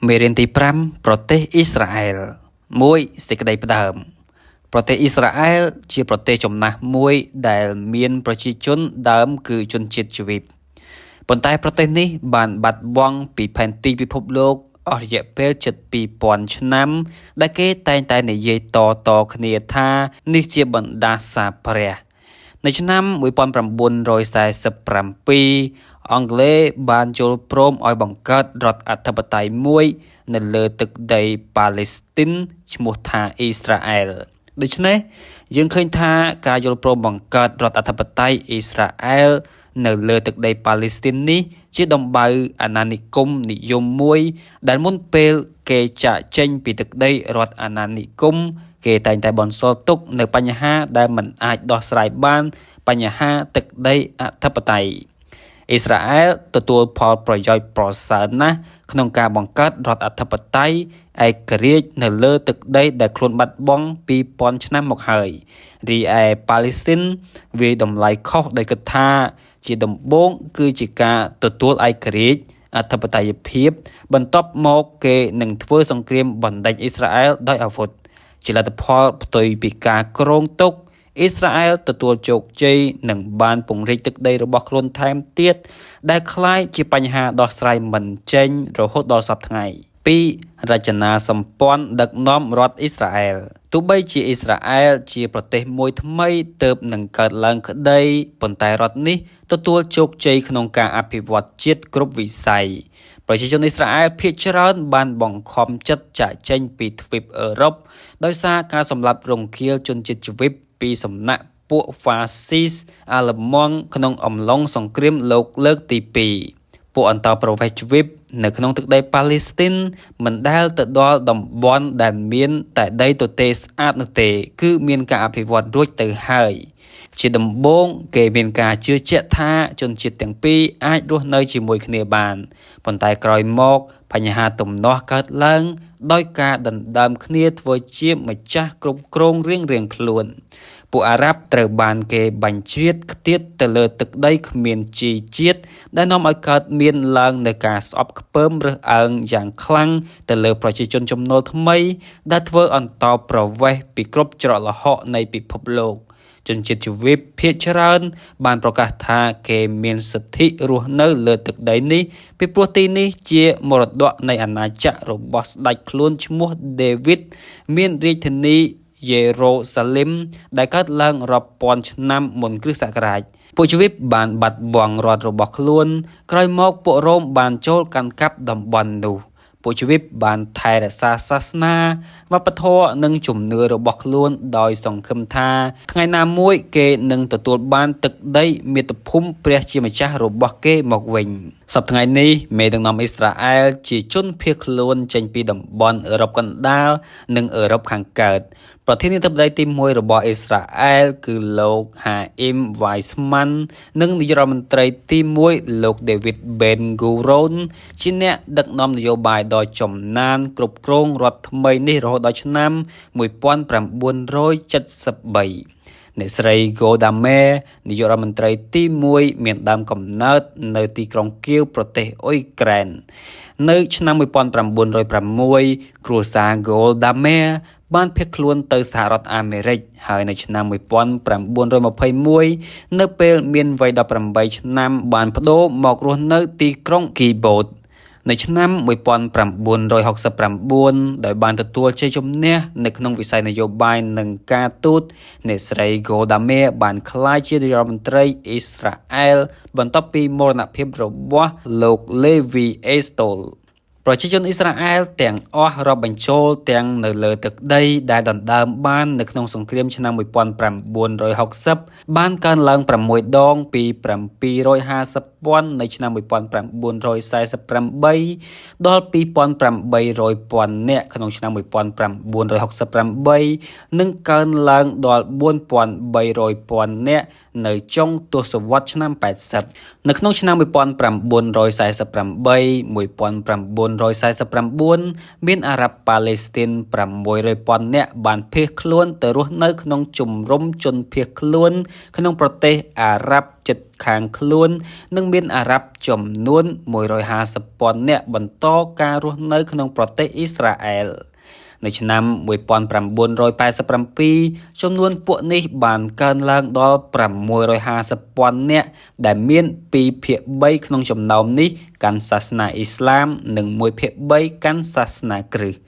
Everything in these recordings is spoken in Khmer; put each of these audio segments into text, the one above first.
មេរៀនទី5ប្រទេសអ៊ីស្រាអែល1សេចក្តីផ្ដើមប្រទេសអ៊ីស្រាអែលជាប្រទេសចំណាស់មួយដែលមានប្រជាជនដើមគឺជនជាតិជ្វីបប៉ុន្តែប្រទេសនេះបានបាត់បង់ពីផែនទីពិភពលោកអស់រយៈពេលជិត 2000 ឆ្នាំដែលគេតែងតែនិយាយតគ្នាថានេះជាបណ្ដាសាព្រះនៅឆ្នាំ1947អង់គ្លេសបានចូលព្រមឲ្យបង្កើតរដ្ឋអធិបតេយ្យមួយនៅលើទឹកដីប៉ាឡេស្ទីនឈ្មោះថាអ៊ីស្រាអែលដូច្នេះយើងឃើញថាការយល់ព្រមបង្កើតរដ្ឋអធិបតេយ្យអ៊ីស្រាអែលនៅលើទឹកដីប៉ាឡេស្ទីននេះជាដំបៅអាណានិគមនិយមមួយដែលមុនពេលគេចាកចេញពីទឹកដីរដ្ឋអាណានិគមគេតែងតែបន្សល់ទុកនៅបញ្ហាដែលមិនអាចដោះស្រាយបានបញ្ហាទឹកដីអធិបតេយ្យអ៊ីស្រាអែលទទួលផលប្រយោជន៍ប្រសើរណាស់ក្នុងការបង្កើតរដ្ឋអធិបតេយ្យឯករាជ្យនៅលើទឹកដីដែលខ្លួនបាត់បង់ 2000 ឆ្នាំមកហើយរីឯប៉ាឡេស្ទីនវាតម្លៃខុសដោយគិតថាជាដំបូងគឺជាការទទួលឯករាជ្យអធិបតេយ្យភាពបន្ទាប់មកគេនឹងធ្វើសង្គ្រាមបណ្ដេញអ៊ីស្រាអែលដោយអាវុធជាលទ្ធផលផ្ទុយពីការគ្រោងទុកអ៊ីស្រាអែលទទួលជោគជ័យនិងបានពង្រីកទឹកដីរបស់ខ្លួនថែមទៀតដែលคล้ายជាបញ្ហាដោះស្រាយមិនចេញរហូតដល់សព្វថ្ងៃ2រចនាសម្ព័ន្ធដឹកនាំរដ្ឋអ៊ីស្រាអែលទោះបីជាអ៊ីស្រាអែលជាប្រទេសមួយថ្មីទើបនឹងកើតឡើងក្តីប៉ុន្តែរដ្ឋនេះទទួលជោគជ័យក្នុងការអភិវឌ្ឍជាតិគ្រប់វិស័យប្រជាជនអ៊ីស្រាអែលភាគច្រើនបានបង្ខំចិត្តចាកចេញពីទ្វីបអឺរ៉ុបដោយសារការសម្លាប់រង្គាលជនជាតិជ្វីបពីសំណាក់ពួកហ្វាស៊ីសអាល្លឺម៉ង់ក្នុងអំឡុងសង្គ្រាមលោកលើកទី2ពួកអន្តោប្រវេសន៍ជ្វីបនៅក្នុងទឹកដីប៉ាឡេស្ទីនមិនដែលទៅដល់តំបន់ដែលមានតែដីទទេស្អាតនោះទេគឺមានការអភិវឌ្ឍរួចទៅហើយជាដំបូងគេមានការជឿជាក់ថាជនជាតិទាំងពីរអាចរស់នៅជាមួយគ្នាបានប៉ុន្តែក្រោយមកបញ្ហាទំនាស់កើតឡើងដោយការដណ្ដើមគ្នាធ្វើជាម្ចាស់គ្រប់គ្រងរៀងៗខ្លួនពួកអារ៉ាប់ត្រូវបានគេបាញ់ជ្រៀតខ្ទាតទៅលើទឹកដីគ្មានជីជាតិដែលនាំឲ្យកើតមានឡើងនូវការស្អប់ខ្ពើមរើសអើងយ៉ាងខ្លាំងទៅលើប្រជាជនចំណូលថ្មីដែលធ្វើអន្តោប្រវេសន៍ពីគ្រប់ច្រកល្ហកនៃពិភពលោកជនជាតិជ្វីបភាគច្រើនបានប្រកាសថាគេមានសិទ្ធិរស់នៅលើទឹកដីនេះពីព្រោះទីនេះជាមរតកនៃអាណាចក្ររបស់ស្ដេចខ្លួនឈ្មោះដេវីតមានរាជធានីយេរូសាឡឹមដែលកើតឡើងរាប់ពាន់ឆ្នាំមុនគ្រិស្តសករាជពួកជ្វីបបានបាត់បង់រដ្ឋរបស់ខ្លួនក្រោយមកពួករ៉ូមបានចូលកាន់កាប់តំបន់នោះពួកជ្វីបបានថែរក្សាសាសនាវប្បធម៌និងជំនឿរបស់ខ្លួនដោយសង្ឃឹមថាថ្ងៃណាមួយគេនឹងទទួលបានទឹកដីមាតុភូមិព្រះជាម្ចាស់របស់គេមកវិញសប្តាហ៍ថ្ងៃនេះមេដឹកនាំអ៊ីស្រាអែលជាជនភៀសខ្លួនចេញពីតំបន់អឺរ៉ុបកណ្ដាលនិងអឺរ៉ុបខាងកើតប្រធានាធិបតីទី1របស់អ៊ីស្រាអែលគឺលោកហាអ៊ីមវ៉ៃស្ម៉ាន់និងនាយករដ្ឋមន្ត្រីទី1លោកដេវីតបេនហ្គូរ៉ូនជាអ្នកដឹកនាំនយោបាយដ៏ចំណានគ្រប់គ្រងរដ្ឋថ្មីនេះរហូតដល់ឆ្នាំ1973អ្នកស្រី Golda Meir នាយករដ្ឋមន្ត្រីទី1មានដើមកំណើតនៅទីក្រុងគៀវប្រទេសអ៊ុយក្រែននៅឆ្នាំ1906គ្រួសារ Golda Meir បានភៀសខ្លួនទៅសហរដ្ឋអាមេរិកហើយនៅឆ្នាំ1921នៅពេលមានវ័យ18ឆ្នាំបានប្តូរមករស់នៅទីក្រុងគីបូតនៅឆ្នាំ1969ដោយបានទទួលជ័យជំនះនៅក្នុងវិស័យនយោបាយនិងការទូតអ្នកស្រី Golda Meir បានក្លាយជានាយករដ្ឋមន្ត្រីអ៊ីស្រាអែលបន្ទាប់ពីមរណភាពរបស់លោក Levi Eshkolប្រជាជនអ៊ីស្រាអែលទាំងអស់រាប់បញ្ចូលទាំងនៅលើទឹកដីដែលដណ្ដើមបាននៅក្នុងសង្គ្រាមឆ្នាំ1960បានកើនឡើង6ដងពី750,000នៅឆ្នាំ1948ដល់2,800,000នាក់ក្នុងឆ្នាំ1968និងកើនឡើងដល់4,300,000នាក់នៅចុងទសវត្សរ៍ឆ្នាំ80នៅក្នុងឆ្នាំ1949មានអារ៉ាប់ប៉ាឡេស្ទីន600,000នាក់បានភៀសខ្លួនទៅរស់នៅក្នុងជំរំជនភៀសខ្លួនក្នុងប្រទេសអារ៉ាប់ ចិត្តខាងខ្លួននិងមានអារ៉ាប់ចំនួន 150,000 នាក់បន្តការរស់នៅក្នុងប្រទេសអ៊ីស្រាអែលនៅឆ្នាំ 1987 ចំនួនពួកនេះបានកើនឡើងដល់ 650,000 នាក់ដែលមាន 2/3 ក្នុងចំណោមនេះកាន់សាសនាអ៊ីស្លាមនិង1/3 កាន់សាសនាគ្រិស្ត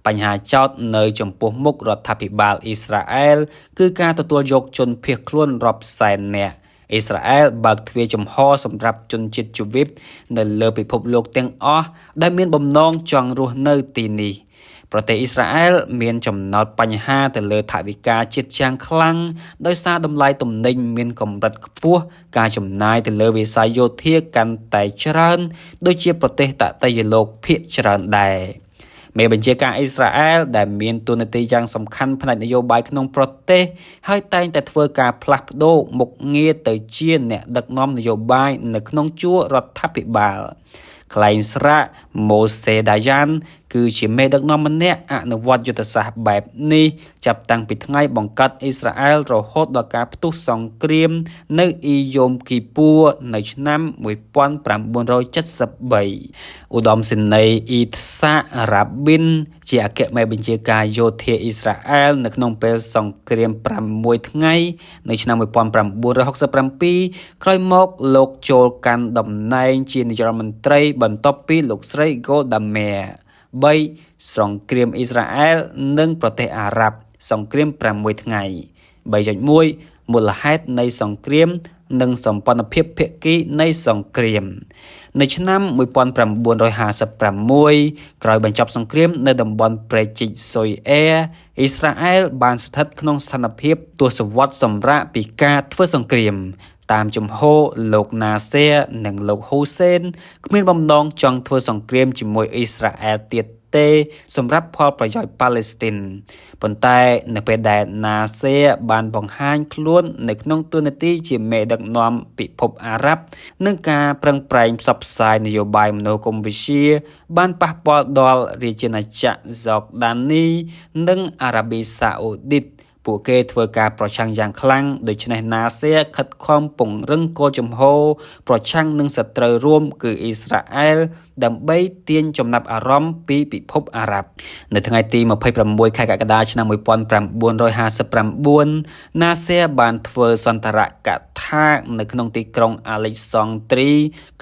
បញ្ហាចោទនៅចំពោះមុខរដ្ឋាភិបាលអ៊ីស្រាអែលគឺការទទួលយកជនភៀសខ្លួនរាប់សែននាក់អ៊ីស្រាអែលបើកទ្វារចំហសម្រាប់ជនជាតិជីវិតនៅលើពិភពលោកទាំងអស់ដែលមានបំណងចង់រស់នៅទីនេះប្រទេសអ៊ីស្រាអែលមានចំណោទបញ្ហាទៅលើថវិកាជាតិយ៉ាងខ្លាំងដោយសារតម្លៃទំនិញមានកម្រិតខ្ពស់ការចំណាយទៅលើវិស័យយោធាកាន់តែច្រើនដូចជាប្រទេសតន្ត្រីលោកភាគច្រើនដែរមេបញ្ជាការអ៊ីស្រាអែលដែលមានតួនាទីយ៉ាងសំខាន់ផ្នែកនយោបាយក្នុងប្រទេសហើយតែងតែធ្វើការផ្លាស់ប្ដូរមុខងារទៅជាអ្នកដឹកនាំនយោបាយនៅក្នុងជួររដ្ឋាភិបាលក្លែងស្រាកម៉ូសេដាយ៉ានគឺជាមេដឹកនាំម្នាក់អនុវត្តយុទ្ធសាស្ត្របែបនេះចាប់តាំងពីថ្ងៃបង្កើតអ៊ីស្រាអែលរហូតដល់ការផ្ទុះសង្គ្រាមនៅអ៊ីយ៉ូមគីពូនៅឆ្នាំ 1973 ឧត្តមសេនីយ៍អ៊ីតសារ៉ាប៊ីនជាអគ្គមេបញ្ជាការយោធាអ៊ីស្រាអែលនៅក្នុងពេលសង្គ្រាម6ថ្ងៃនៅឆ្នាំ 1967 ក្រោយមកលោកចូលកាន់តំណែងជានាយករដ្ឋមន្ត្រីបន្ទាប់ពីលោកស្រី Golda Meir 3. សង្គ្រាមអ៊ីស្រាអែលនិងប្រទេសអារ៉ាប់សង្គ្រាម6ថ្ងៃ 3.1 មូលហេតុនៃសង្គ្រាមនិងសម្ព័ន្ធភាពភាគីនៃសង្គ្រាមនៅឆ្នាំ 1956 ក្រោយបញ្ចប់សង្គ្រាមនៅតំបន់ព្រែកជីកស៊ុយអែរអ៊ីស្រាអែលបានស្ថិតក្នុងស្ថានភាពទសវត្សរ៍សម្រាកពីការធ្វើសង្គ្រាមតាមជំហរលោកណាសេរនិងលោកហ៊ូសេនគ្មានបំណងចង់ធ្វើសង្គ្រាមជាមួយអ៊ីស្រាអែលទៀតទេសម្រាប់ផលប្រយោជន៍ប៉ាឡេស្ទីនប៉ុន្តែនៅពេលដែលណាសេរបានបង្ហាញខ្លួននៅក្នុងតួនាទីជាមេដឹកនាំពិភពអារ៉ាប់និងការប្រឹងប្រែងផ្សព្វផ្សាយនយោបាយមនោគមវិជ្ជាបានប៉ះពាល់ដល់រាជាណាចក្រហ្សកដានីនិងអារ៉ាប៊ីសាអូឌីតពួកគេធ្វើការប្រឆាំងយ៉ាងខ្លាំងដូច្នេះណាសេរខិតខំពង្រឹងគោលជំហរប្រឆាំងនឹងសត្រូវរួមគឺអ៊ីស្រាអែលដើម្បីទាញចំណាប់អារម្មណ៍ពីពិភពអារ៉ាប់នៅថ្ងៃទី 26 ខែកក្កដាឆ្នាំ 1959 ណាសេរបានធ្វើសន្ទរកថានៅក្នុងទីក្រុងអាឡិចសង់ទ្រី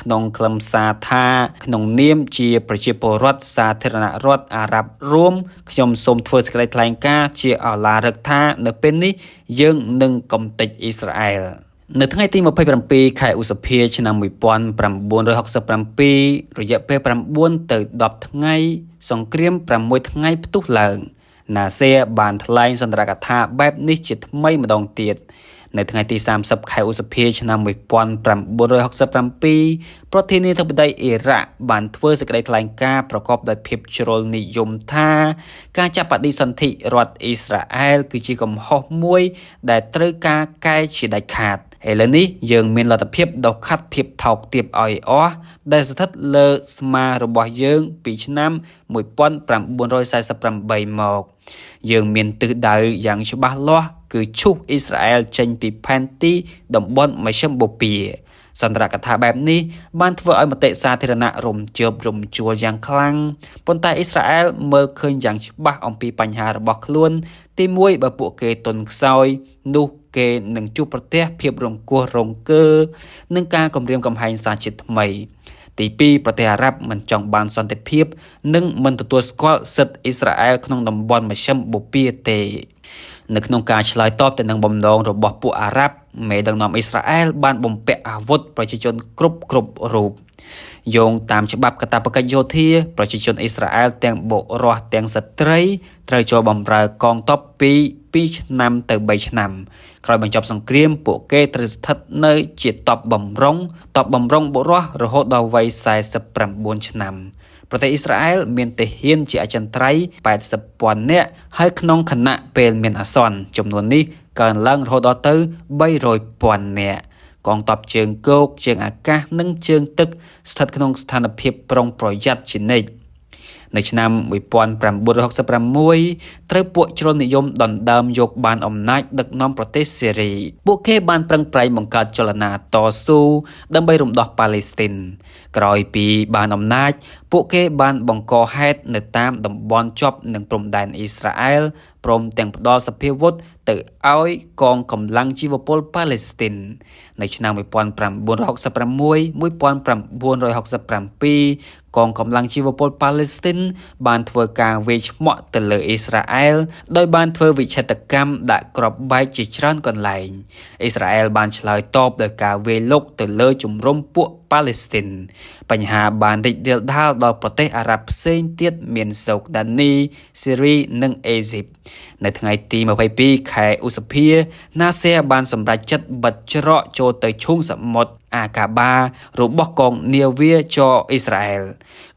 ក្នុងខ្លឹមសារថាក្នុងនាមជាប្រជាពលរដ្ឋសាធារណរដ្ឋអារ៉ាប់រួមខ្ញុំសូមធ្វើសេចក្តីថ្លែងការណ៍ជាឱឡារិកថានៅពេលនេះយើងនឹងកំទេចអ៊ីស្រាអែលនៅថ្ងៃទី 27 ខែឧសភាឆ្នាំ 1967 រយៈពេល 9 ទៅ 10 ថ្ងៃសង្គ្រាម 6 ថ្ងៃផ្ទុះឡើងណាសេរបានថ្លែងសន្ទរកថាបែបនេះជាថ្មីម្ដងទៀតនៅថ្ងៃទី 30 ខែឧសភាឆ្នាំ 1967 ប្រធានាធិបតីអ៊ីរ៉ាក់បានធ្វើសេចក្តីថ្លែងការណ៍ប្រកបដោយភាពជ្រុលនិយមថាការចាប់បដិសន្ធិរដ្ឋអ៊ីស្រាអែលគឺជាកំហុសមួយដែលត្រូវការកែជាដាច់ខាតឥឡូវនេះយើងមានលទ្ធភាពដុសខាត់ភាពថោកទាបឲ្យអស់ដែលស្ថិតលើស្មារបស់យើងពីឆ្នាំ 1948 មកយើងមានទិសដៅយ៉ាងច្បាស់លាស់គឺឈូសអ៊ីស្រាអែលចេញពីផែនទីតំបន់មជ្ឈិមបូព៌ាសន្ទរកថាបែបនេះបានធ្វើឲ្យមតិសាធារណៈរំជើបរំជួលយ៉ាងខ្លាំងប៉ុន្តែអ៊ីស្រាអែលមើលឃើញយ៉ាងច្បាស់អំពីបញ្ហារបស់ខ្លួនទីមួយបើពួកគេទន់ខ្សោយនោះគេនឹងជួបប្រទះភាពរង្គោះរង្គើនិងការគំរាមកំហែងសាជាតិថ្មីទី2ប្រទេសអារ៉ាប់មិនចង់បានសន្តិភាពនិងមិនទទួលស្គាល់សិទ្ធិអ៊ីស្រាអែលក្នុងតំបន់មជ្ឈិមបូព៌ាទេនៅក្នុងការឆ្លើយតបទៅនឹងបំណងរបស់ពួកអារ៉ាប់មេដឹកនាំអ៊ីស្រាអែលបានបំពាក់អាវុធប្រជាជនគ្រប់រូបយោងតាមច្បាប់កាតព្វកិច្ចយោធាប្រជាជនអ៊ីស្រាអែលទាំងបុរសទាំងស្ត្រីត្រូវចូលបម្រើកងទ័ពពី2ឆ្នាំទៅ3ឆ្នាំក្រោយបញ្ចប់សង្គ្រាមពួកគេត្រូវស្ថិតនៅជាទ័ពបម្រុងបុរសរហូតដល់វ័យ49ឆ្នាំប្រទេសអ៊ីស្រាអែលមានទាហានជាអចិន្ត្រៃយ៍ 80,000 នាក់ហើយក្នុងខណៈពេលមានអាសន្នចំនួននេះកើនឡើងរហូតដល់ទៅ 300,000 នាក់កងទ័ពជើងគោកជើងអាកាសនិងជើងទឹកស្ថិតក្នុងស្ថានភាពប្រុងប្រយ័ត្នជានិច្ច នៅឆ្នាំ1966ត្រូវពួកជ្រុលនិយមដណ្ដើមយកបានអំណាចដឹកនាំប្រទេសសេរីពួកគេបានប្រឹងប្រែងបង្កើតចលនាតស៊ូដើម្បីរំដោះប៉ាឡេស្ទីនក្រោយពីបានអំណាចពួកគេបានបង្កហេតុនៅតាមតំបន់ជាប់នឹងព្រំដែនអ៊ីស្រាអែលព្រមទាំងផ្ដល់សភាវុធទៅឲ្យកងកម្លាំងជីវពលប៉ាឡេស្ទីននៅឆ្នាំ1966-1967កងកម្លាំងជីវពលប៉ាឡេស្ទីនបានធ្វើការវាយឆ្មក់ទៅលើអ៊ីស្រាអែលដោយបានធ្វើវិឆេទកម្មដាក់គ្រាប់បែកជាច្រើនកន្លែងអ៊ីស្រាអែលបានឆ្លើយតបដោយការវាយលុកទៅលើជំរំពួកប៉ាឡេស្ទីនបញ្ហាបានរីករាលដាលដល់ប្រទេសអារ៉ាប់ផ្សេងទៀតមានសូដានីសេរីនិងអេស៊ីបនៅថ្ងៃទី22ខែឧសភា NASA បានសម្រេចចិត្តបិទច្រកចូលទៅឈូងសមុទ្រអាកាបារបស់កងនាវាចរអ៊ីស្រាអែល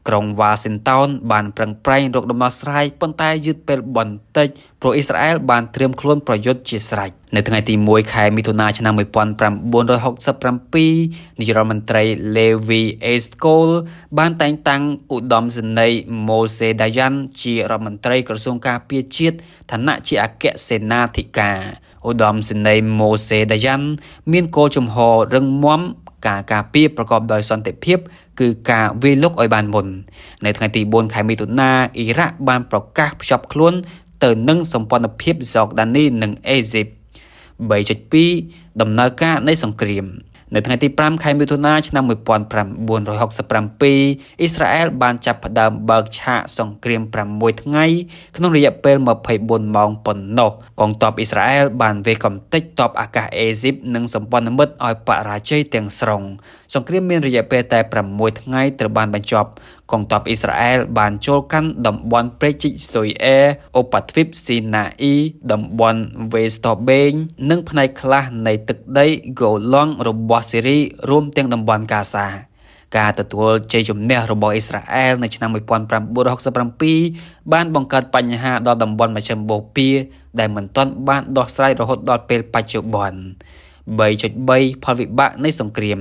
ក្រុងវ៉ាស៊ីនតោនបានប្រឹងប្រែងរកដំណោះស្រាយប៉ុន្តែយឺតពេលបន្តិចព្រោះអ៊ីស្រាអែលបានត្រៀមខ្លួនប្រយុទ្ធជាស្រេចនៅថ្ងៃទី1ខែមិថុនាឆ្នាំ1967នាយករដ្ឋមន្ត្រី Levi Eshkol បានតែងតាំងឧត្តមសេនីយ៍ Moshe Dayan ជារដ្ឋមន្ត្រីក្រសួងការពារជាតិឋានៈជាអគ្គសេនាធិការឧត្តមសេនីយ៍ Moshe Dayan មានគោលជំហររឹងមាំការការពារប្រកបដោយសន្តិភាពគឺការវាយលុកឲ្យបានមុននៅថ្ងៃទី4ខែមិថុនាអ៊ីរ៉ាក់បានប្រកាសភ្ជាប់ខ្លួនទៅនឹងសម្ព័ន្ធភាពហ្សូដានីនិងអេស៊ីប 3.2 ដំណើរការនៃសង្គ្រាមនៅថ្ងៃទី5ខែមិថុនាឆ្នាំ1967អ៊ីស្រាអែលបានចាប់ផ្ដើមបើកឆាកសង្គ្រាម6ថ្ងៃក្នុងរយៈពេល24ម៉ោងប៉ុណ្ណោះកងទ័ពអ៊ីស្រាអែលបានវាយកំទេចទ័ពអាកាសអេស៊ីបនិងសម្ព័ន្ធមិត្តឲ្យបរាជ័យទាំងស្រុងសង្គ្រាមមានរយៈពេលតែ6ថ្ងៃត្រូវបានបញ្ចប់កងទ័ពអ៊ីស្រាអែលបានចូលកាន់តំបន់ព្រែកជីកស៊ុយអែឧបទ្វីបស៊ីណាអ៊ីតំបន់វេស្តបេងនិងផ្នែកខ្លះនៃទឹកដីហ្គូឡង់របស់សេរីរួមទាំងតំបន់កាសាការទទួលជ័យជំនះរបស់អ៊ីស្រាអែលនៅឆ្នាំ1967បានបង្កើតបញ្ហាដល់តំបន់មជ្ឈិមបូព៌ាដែលមិនទាន់បានដោះស្រាយរហូតដល់ពេលបច្ចុប្បន្ន 3.3 ផលវិបាកនៃសង្គ្រាម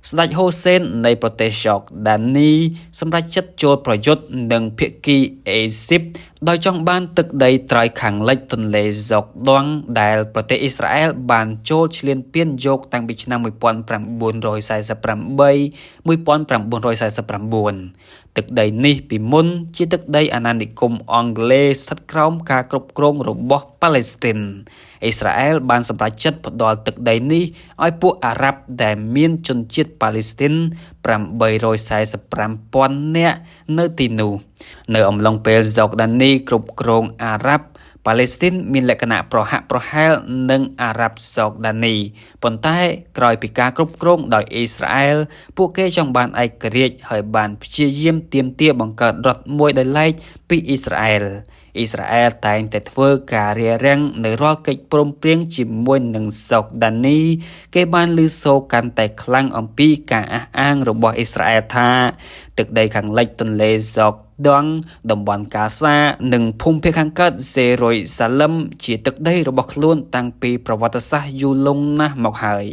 ស្ដេចហូសេននៃប្រទេសយ៉ូដានីសម្រេចចិត្តចូលប្រយុទ្ធនឹងភាគីអេស៊ីបដោយចង់បានទឹកដីត្រើយខាងលិចទន្លេហ្សូដង់ដែលប្រទេសអ៊ីស្រាអែលបានចូលឈ្លានពានយកតាំងពីឆ្នាំ1948-1949ទឹកដីនេះពីមុនជាទឹកដីអាណានិគមអង់គ្លេសស្ថិតក្រោមការគ្រប់គ្រងរបស់ប៉ាឡេស្ទីនអ៊ីស្រាអែលបានសម្រេចចិត្តផ្ដល់ទឹកដីនេះឲ្យពួកអារ៉ាប់ដែលមានជនជាតិប៉ាឡេស្ទីន845,000 នាក់នៅទីនោះនៅអំឡុងពេលហ្សូដានីគ្រប់គ្រងអារ៉ាប់ប៉ាឡេស្ទីនមានលក្ខណៈប្រហាក់ប្រហែលនឹងអារ៉ាប់សូដានីប៉ុន្តែក្រោយពីការគ្រប់គ្រងដោយអ៊ីស្រាអែលពួកគេចង់បានឯករាជ្យហើយបានព្យាយាមទាមទារបង្កើតរដ្ឋមួយដោយឡែកពីអ៊ីស្រាអែលតែងតែធ្វើការរារាំងនៅរាល់កិច្ចព្រមព្រៀងជាមួយនឹងសូដានីគេបានឮសូរកាន់តែខ្លាំងអំពីការអះអាងរបស់អ៊ីស្រាអែលថាទឹកដីខាងលិចទន្លេហ្សូដង់តំបន់កាសានិងភូមិភាគខាងកើតសេរុយសាឡឹមជាទឹកដីរបស់ខ្លួនតាំងពីប្រវត្តិសាស្ត្រយូរលង់ណាស់មកហើយ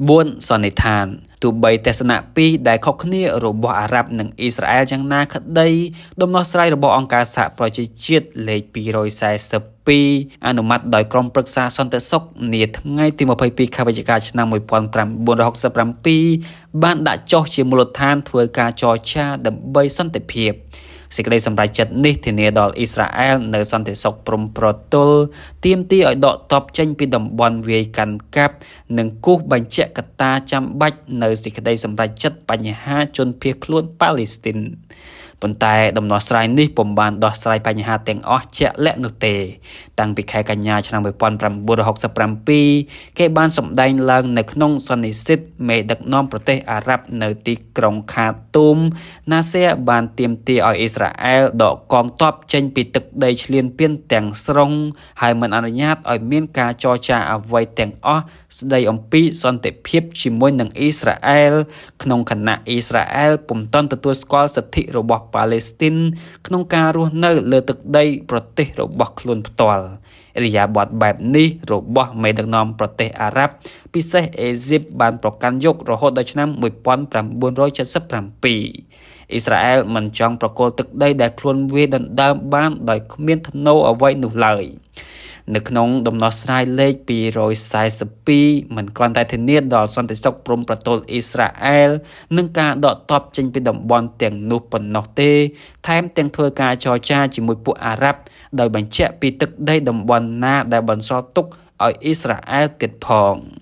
4សន្និដ្ឋានទោះបីទស្សនៈពីរដែលខុសគ្នារបស់អារ៉ាប់និងអ៊ីស្រាអែលយ៉ាងណាក្តីដំណោះស្រាយរបស់អង្គការសហប្រជាជាតិលេខ242អនុម័តដោយក្រុមប្រឹក្សាសន្តិសុខនាថ្ងៃទី22ខែវិច្ឆិកាឆ្នាំ1967បានដាក់ចុះជាមូលដ្ឋានធ្វើការចរចាដើម្បីសន្តិភាពសេចក្តីសម្រេចចិត្តនេះធានាដល់អ៊ីស្រាអែលនៅសន្តិសុខព្រំប្រទល់ទាមទារឲ្យដកទ័ពចេញពីតំបន់វាយកាន់កាប់និងគូសបញ្ជាក់កត្តាចាំបាច់នៅសេចក្តីសម្រេចចិត្តបញ្ហាជនភៀសខ្លួនប៉ាឡេស្ទីនប៉ុន្តែដំណោះស្រាយនេះពុំបានដោះស្រាយបញ្ហាទាំងអស់ជាក់លាក់នោះទេតាំងពីខែកញ្ញាឆ្នាំ1967គេបានសម្ដែងឡើងនៅក្នុងសន្និសីទមេដឹកនាំប្រទេសអារ៉ាប់នៅទីក្រុងខាទូម NASA បានទាមទារឲ្យអ៊ីស្រាអែលដកកងទ័ពចេញពីទឹកដីឈ្លានពានទាំងស្រុងហើយមិនអនុញ្ញាតឲ្យមានការចរចាអ្វីទាំងអស់ស្ដីអំពីសន្តិភាពជាមួយនឹងអ៊ីស្រាអែលក្នុងខណៈអ៊ីស្រាអែលពុំទាន់ទទួលស្គាល់សិទ្ធិរបស់ប៉ាឡេស្ទីនក្នុងការរស់នៅលើទឹកដីប្រទេសរបស់ខ្លួនផ្ទាល់ឥរិយាបថបែបនេះរបស់មេដឹកនាំប្រទេសអារ៉ាប់ពិសេសអេស៊ីបបានប្រកាន់យករហូតដល់ឆ្នាំ1977 អ៊ីស្រាអែលមិនចង់ប្រគល់ទឹកដីដែលខ្លួនវាដណ្ដើមបានដោយគ្មានថ្នូរអ្វីនោះឡើយនៅក្នុងដំណោះស្រាយលេខ242មិនគ្រាន់តែធានាដល់សន្តិសុខព្រំប្រទល់អ៊ីស្រាអែលនិងការដកទ័ពចេញពីតំបន់ទាំងនោះប៉ុណ្ណោះទេថែមទាំងធ្វើការចរចាជាមួយពួកអារ៉ាប់ដោយបញ្ជាក់ពីទឹកដីតំបន់ណាដែលបន្សល់ទុកឲ្យអ៊ីស្រាអែលទៀតផង